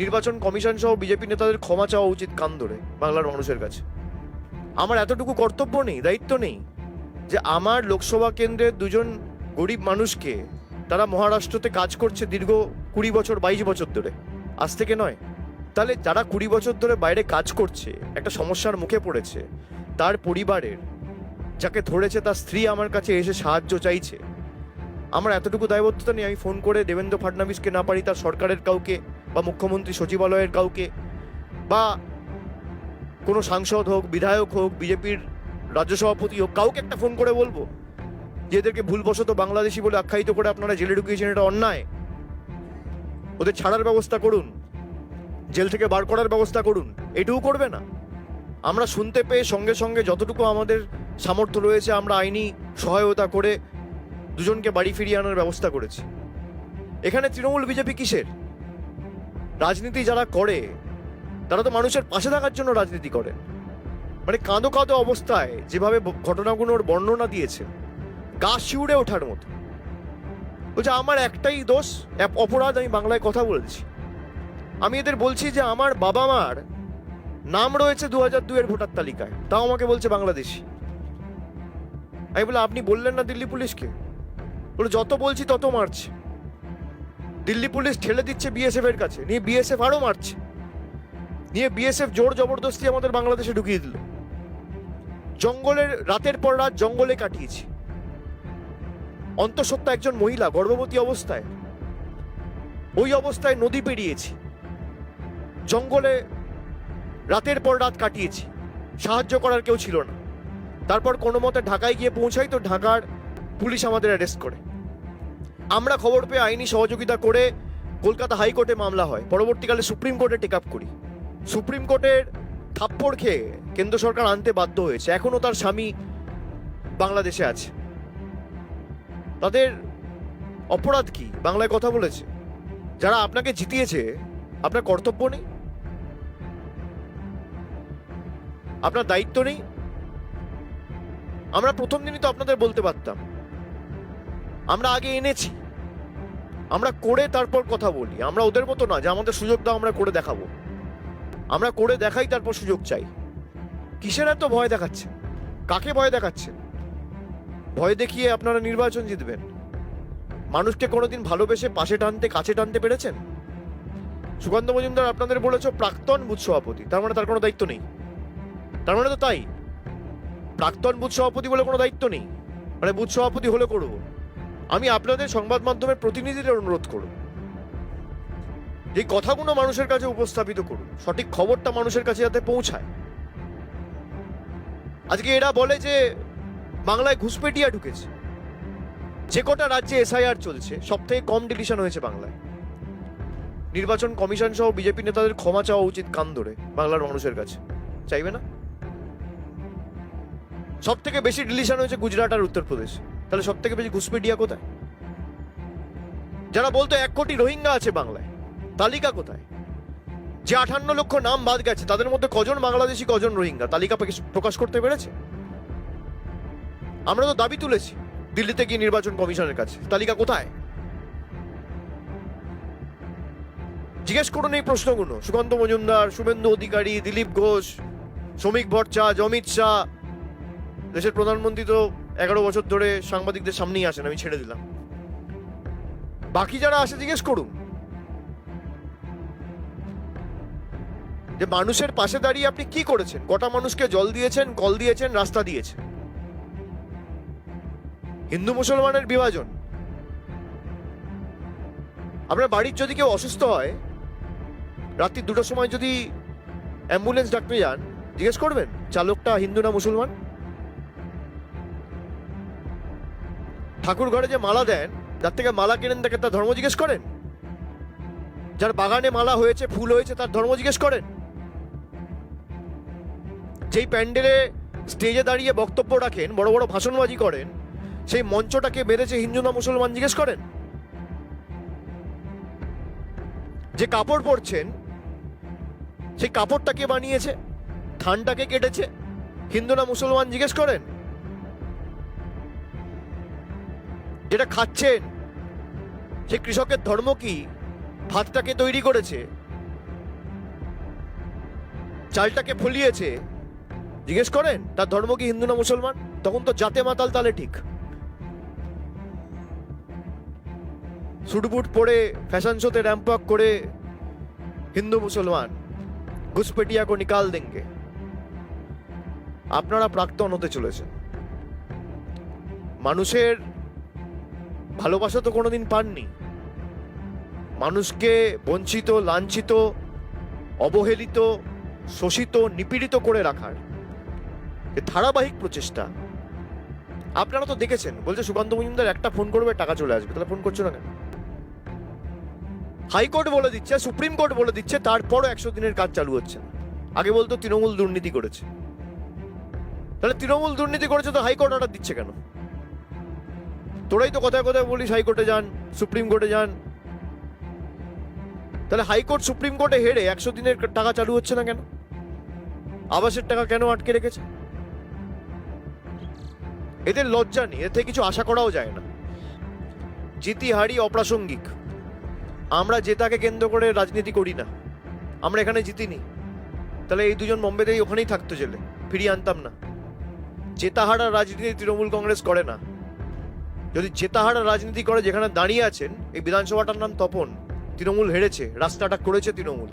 নির্বাচন কমিশন সহ বিজেপি নেতাদের ক্ষমা চাওয়া উচিত কান ধরে বাংলার মানুষের কাছে। আমার এতটুকু কর্তব্য নেই, দায়িত্ব নেই যে আমার লোকসভা কেন্দ্রের দুজন গরিব মানুষকে, তারা মহারাষ্ট্রতে কাজ করছে দীর্ঘ 20 বছর 22 বছর ধরে, আজ থেকে নয়। তাহলে যারা 20 বছর ধরে বাইরে কাজ করছে, একটা সমস্যার মুখে পড়েছে, তার পরিবারের যাকে ধরেছে তার স্ত্রী আমার কাছে এসে সাহায্য চাইছে, আমার এতটুকু দায়বদ্ধতা নেই আমি ফোন করে দেবেন্দ্র ফাডনাবিসকে না পারি তার সরকারের কাউকে, বা মুখ্যমন্ত্রী সচিবালয়ের কাউকে, বা কোনো সাংসদ হোক, বিধায়ক হোক, বিজেপির রাজ্য সভাপতি হোক, কাউকে একটা ফোন করে বলবো যে এদেরকে ভুলবশত বাংলাদেশি বলে আখ্যায়িত করে আপনারা জেলে ঢুকিয়েছেন, এটা অন্যায়, ওদের ছাড়ার ব্যবস্থা করুন, জেল থেকে বার করার ব্যবস্থা করুন? এটুকু করবে না? আমরা শুনতে পেয়ে সঙ্গে সঙ্গে যতটুকু আমাদের সামর্থ্য রয়েছে আমরা আইনি সহায়তা করে দুজনকে বাড়ি ফিরিয়ে আনার ব্যবস্থা করেছি। এখানে তৃণমূল বিজেপি কিসের? রাজনীতি যারা করে তারা তো মানুষের পাশে থাকার জন্য রাজনীতি করে। মানে কাঁদো কাঁদো অবস্থায় যেভাবে ঘটনাগুলোর বর্ণনা দিয়েছে, গা শিউড়ে ওঠার মতো। বলছে আমার একটাই দোষ, অপরাধ, আমি বাংলায় কথা বলেছি। আমি এদের বলছি যে আমার বাবা মার নাম রয়েছে 2002-এর ভোটার তালিকায়, তাও আমাকে বলছে বাংলাদেশি। আমি বলে আপনি বললেন না দিল্লি পুলিশকে? বলে যত বলছি তত মারছে। দিল্লি পুলিশ ঠেলে দিচ্ছে বিএসএফ এর কাছে, নিয়ে বিএসএফ আরো মারছে, নিয়ে বিএসএফ জোর জবরদস্তি আমাদের বাংলাদেশে ঢুকিয়ে দিল। জঙ্গলের রাতের পর রাত জঙ্গলে কাটিয়েছি। অন্তঃসত্ত্বা একজন মহিলা গর্ভবতী অবস্থায়, ওই অবস্থায় নদী পেরিয়েছি, জঙ্গলে রাতের পর রাত কাটিয়েছি, সাহায্য করার কেউ ছিল না। তারপর কোনো মতে ঢাকায় গিয়ে পৌঁছাই তো ঢাকার পুলিশ আমাদের অ্যারেস্ট করে। আমরা খবর পেয়ে আইনি সহযোগিতা করে কলকাতা হাইকোর্টে মামলা হয়, পরবর্তীকালে সুপ্রিম কোর্টে টেক আপ করি। সুপ্রিম কোর্টের থাপ্পড় খেয়ে কেন্দ্র সরকার আনতে বাধ্য হয়েছে। এখনো তার স্বামী বাংলাদেশে আছে। তাদের অপরাধ কি? বাংলায় কথা বলেছে। যারা আপনাকে জিতিয়েছে, আপনার কর্তব্য নেই? আপনার দায়িত্ব নেই? আমরা প্রথম দিনই তো আপনাদের বলতে পারতাম। আমরা আগে এনেছি, আমরা করে তারপর কথা বলি। আমরা ওদের মতো না যে আমাদের সুযোগ দাও আমরা করে দেখাবো। আমরা করে দেখাই, তারপর সুযোগ চাই। কিসের এত ভয় দেখাচ্ছেন? কাকে ভয় দেখাচ্ছেন? ভয় দেখিয়ে আপনারা নির্বাচন জিতবেন? মানুষকে কোনোদিন ভালোবেসে পাশে টানতে, কাছে টানতে পেরেছেন? সুকান্ত মজুমদার আপনাদের বলেছ প্রাক্তন বুথ সভাপতি, তার মানে তার কোনো দায়িত্ব নেই? তার মানে তো তাই, প্রাক্তন বুথ সভাপতি বলে কোনো দায়িত্ব নেই, মানে বুথ সভাপতি হলে করব। আমি আপনাদের সংবাদ মাধ্যমের প্রতিনিধিদের অনুরোধ করব, এই কথাগুলো মানুষের কাছে উপস্থাপিত করুন, সঠিক খবরটা মানুষের কাছে যাতে পৌঁছায়। আজকে এরা বলে যে বাংলায় ঘুষপেটিয়া ঢুকেছে। যে কটা রাজ্যে এসআইআর চলছে সব থেকে কম ডিলিশন হয়েছে বাংলায়। নির্বাচন কমিশন সহ বিজেপি নেতাদের ক্ষমা চাওয়া উচিত কান ধরে বাংলার মানুষের কাছে। চাইবে না? সব থেকে বেশি ডিলিশন হয়েছে গুজরাট আর উত্তরপ্রদেশ, তাহলে সব থেকে বেশি ঘুষপেটিয়া কোথায়? যারা বলতো 1 কোটি রোহিঙ্গা আছে বাংলায়, তালিকা কোথায়? যে 58 লক্ষ নাম বাদ গেছে তাদের মধ্যে কজন বাংলাদেশি, কজন রোহিঙ্গা, তালিকা প্রকাশ করতে পেরেছে? আমরা তো দাবি তুলেছি দিল্লিতে গিয়ে নির্বাচন কমিশনের কাছে, তালিকা কোথায়? জিজ্ঞেস করুন এই প্রশ্নগুলো সুকান্ত মজুমদার, শুভেন্দু অধিকারী, দিলীপ ঘোষ, শ্রমিক ভট্টাচার্য, অমিত শাহ। দেশের প্রধানমন্ত্রী তো 11 বছর ধরে সাংবাদিকদের সামনেই আসেন, আমি ছেড়ে দিলাম। বাকি যারা আসে জিজ্ঞেস করুন যে মানুষের পাশে দাঁড়িয়ে আপনি কি করেছেন, কটা মানুষকে জল দিয়েছেন, কল দিয়েছেন, রাস্তা দিয়েছেন। হিন্দু মুসলমানের বিভাজন। আপনার বাড়ির যদি কেউ অসুস্থ হয়, রাত্রি 2টার সময় যদি অ্যাম্বুলেন্স ডাকতে যান, জিজ্ঞেস করবেন চালকটা হিন্দু না মুসলমান? ঠাকুর ঘরে যে মালা দেন, যার থেকে মালা কেনেন তাকে তার ধর্ম জিজ্ঞেস করেন? যার বাগানে মালা হয়েছে, ফুল হয়েছে, তার ধর্ম জিজ্ঞেস করেন? যেই প্যান্ডেলে স্টেজে দাঁড়িয়ে বক্তব্য রাখেন, বড় বড় ভাষণবাজি করেন, সেই মঞ্চটাকে বেঁধেছে হিন্দু না মুসলমান জিজ্ঞেস করেন? যে কাপড় পরছেন সেই কাপড়টাকে বানিয়েছে, থানটাকে কেটেছে, হিন্দু না মুসলমান জিজ্ঞেস করেন? যেটা খাচ্ছেন সেই কৃষকের ধর্ম কি, ভাতটাকে তৈরি করেছে চালটাকে ফলিয়েছে, জিজ্ঞেস করেন তার ধর্ম কি হিন্দু না মুসলমান? তখন তো জাতে মাতাল তালে ঠিক। সুটবুট পরে ফ্যাশন শোতে র্যাম্প ওয়াক করে হিন্দু মুসলমান ঘুসপেটিয়া কো নিকাল দেঙ্গে। আপনারা প্রাক্তন হতে চলেছেন। মানুষের ভালোবাসা তো কোনোদিন পাননি। মানুষকে বঞ্চিত, লাঞ্ছিত, অবহেলিত, শোষিত, নিপীড়িত করে রাখার এ ধারাবাহিক প্রচেষ্টা আপনারা তো দেখেছেন। বলছে সুকান্ত মজুমদার একটা ফোন করবে টাকা চলে আসবে, তাহলে ফোন করছো না কেন? হাইকোর্ট বলে দিচ্ছে, সুপ্রিম কোর্ট বলে দিচ্ছে, তারপরও 100 দিনের কাজ চালু হচ্ছে না। আগে বলতো তৃণমূল দুর্নীতি করেছে, তাহলে তৃণমূল দুর্নীতি করেছে তো হাইকোর্ট অর্ডার দিচ্ছে কেন? তোরাই তো কথায় কথায় বলিস হাইকোর্টে যান, সুপ্রিম কোর্টে যান, তাহলে হাইকোর্ট সুপ্রিম কোর্টে হেরে 100 দিনের টাকা চালু হচ্ছে না কেন? আবাসের টাকা কেন আটকে রেখেছে? এদের লজ্জা নেই, এর থেকে কিছু আশা করাও যায় না। জিতি হারি অপ্রাসঙ্গিক। আমরা জেতাকে কেন্দ্র করে রাজনীতি করি না, আমরা এখানে জিতিনি, তাহলে এই দুজন বোম্বেতেই ওখানেই থাকতো, জেলে ফিরিয়ে আনতাম না। জেতাহারা রাজনীতি তৃণমূল কংগ্রেস করে না। যদি জেতাহারা রাজনীতি করে, যেখানে দাঁড়িয়ে আছেন এই বিধানসভাটার নাম তপন, তৃণমূল হেরেছে, রাস্তাটা করেছে তৃণমূল।